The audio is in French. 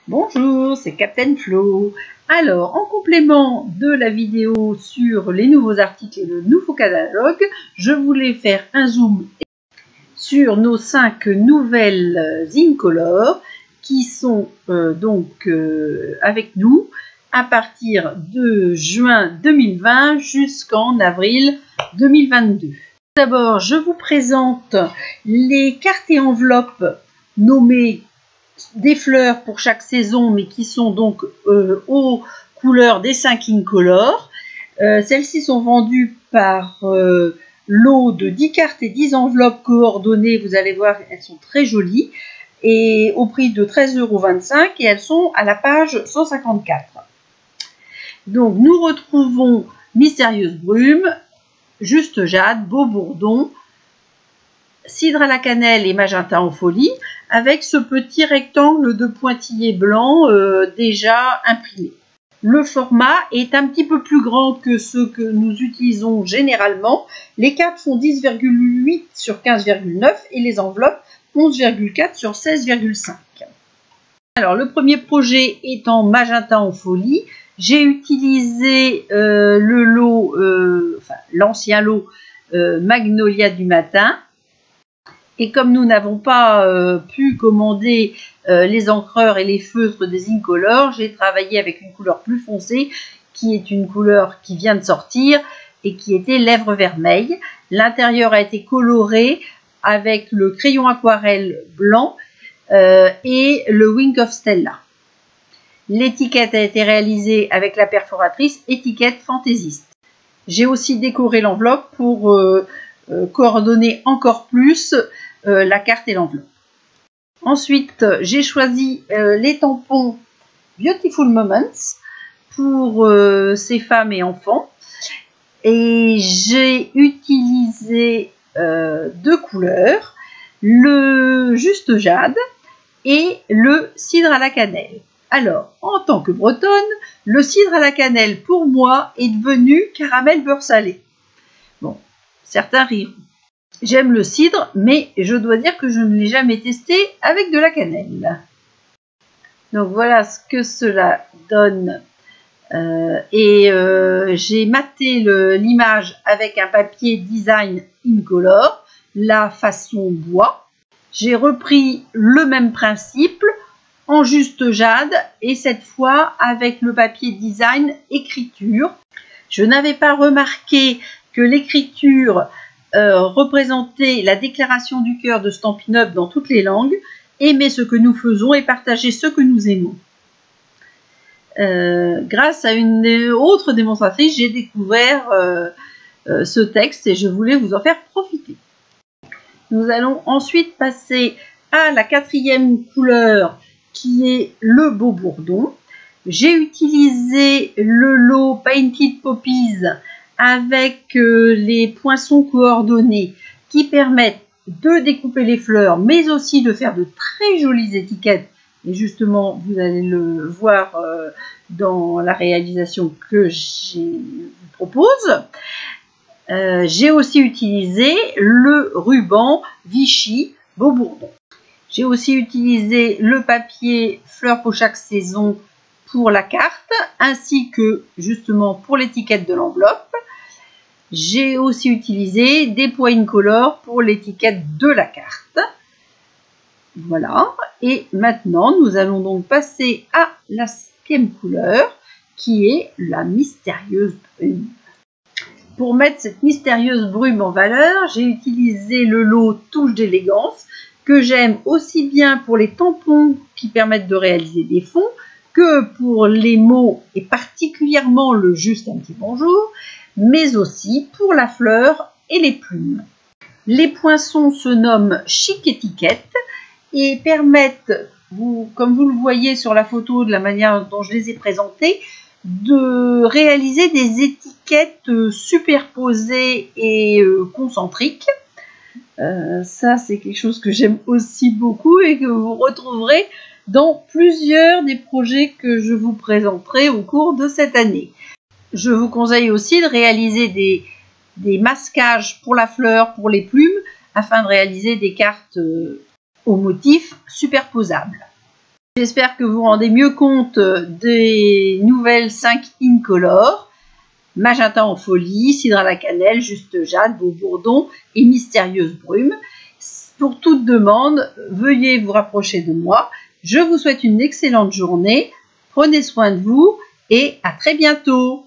Bonjour, c'est Captain Flo. Alors, en complément de la vidéo sur les nouveaux articles et le nouveau catalogue, je voulais faire un zoom sur nos 5 nouvelles Incolor qui sont avec nous à partir de juin 2020 jusqu'en avril 2022. D'abord, je vous présente les cartes et enveloppes nommées des fleurs pour chaque saison, mais qui sont donc aux couleurs des 5 Incolor. Celles-ci sont vendues par lot de 10 cartes et 10 enveloppes coordonnées. Vous allez voir, elles sont très jolies et au prix de 13,25 € et elles sont à la page 154. Donc nous retrouvons Mystérieuse Brume, Juste Jade, Beau Bourdon, Cidre à la cannelle et Magenta en folie, avec ce petit rectangle de pointillés blancs déjà imprimé. Le format est un petit peu plus grand que ceux que nous utilisons généralement. Les cartes font 10,8 sur 15,9 et les enveloppes 11,4 sur 16,5. Alors le premier projet est en Magenta en folie. J'ai utilisé le lot, l'ancien lot Magnolia du matin. Et comme nous n'avons pas pu commander les encreurs et les feutres des Incolor, j'ai travaillé avec une couleur plus foncée, qui est une couleur qui vient de sortir et qui était lèvres vermeilles. L'intérieur a été coloré avec le crayon aquarelle blanc et le Wink of Stella. L'étiquette a été réalisée avec la perforatrice étiquette fantaisiste. J'ai aussi décoré l'enveloppe pour coordonner encore plus la carte et l'enveloppe. Ensuite, j'ai choisi les tampons Beautiful Moments pour ces femmes et enfants. Et j'ai utilisé 2 couleurs, le Juste Jade et le Cidre à la cannelle. Alors, en tant que bretonne, le cidre à la cannelle, pour moi, est devenu caramel beurre salé. Bon, certains riront. J'aime le cidre, mais je dois dire que je ne l'ai jamais testé avec de la cannelle. Donc voilà ce que cela donne. J'ai maté l'image avec un papier design Incolor, la façon bois. J'ai repris le même principe en Juste Jade et cette fois avec le papier design écriture. Je n'avais pas remarqué que l'écriture représentait la déclaration du cœur de Stampin' Up dans toutes les langues. Aimer ce que nous faisons et partager ce que nous aimons. Grâce à une autre démonstratrice, j'ai découvert ce texte et je voulais vous en faire profiter. Nous allons ensuite passer à la 4e couleur qui est le Beau Bourdon. J'ai utilisé le lot Painted Poppies avec les poinçons coordonnés qui permettent de découper les fleurs mais aussi de faire de très jolies étiquettes. Et justement, vous allez le voir dans la réalisation que je vous propose. J'ai aussi utilisé le ruban Vichy Beau Bourdon. J'ai aussi utilisé le papier fleurs pour chaque saison pour la carte, ainsi que justement pour l'étiquette de l'enveloppe. J'ai aussi utilisé des poids Incolor pour l'étiquette de la carte. Voilà, et maintenant nous allons donc passer à la 5e couleur qui est la Mystérieuse Brume. Pour mettre cette Mystérieuse Brume en valeur, j'ai utilisé le lot Touche d'élégance que j'aime aussi bien pour les tampons qui permettent de réaliser des fonds que pour les mots et particulièrement le Juste un petit bonjour, mais aussi pour la fleur et les plumes. Les poinçons se nomment Chic Étiquette et permettent, comme vous le voyez sur la photo de la manière dont je les ai présentés, de réaliser des étiquettes superposées et concentriques. Ça, c'est quelque chose que j'aime aussi beaucoup et que vous retrouverez dans plusieurs des projets que je vous présenterai au cours de cette année. Je vous conseille aussi de réaliser des masquages pour la fleur, pour les plumes, afin de réaliser des cartes aux motifs superposables. J'espère que vous rendez mieux compte des nouvelles 5 incolores. Magenta en folie, cidre à la cannelle, juste jade, beau bourdon et mystérieuse brume. Pour toute demande, veuillez vous rapprocher de moi. Je vous souhaite une excellente journée. Prenez soin de vous et à très bientôt.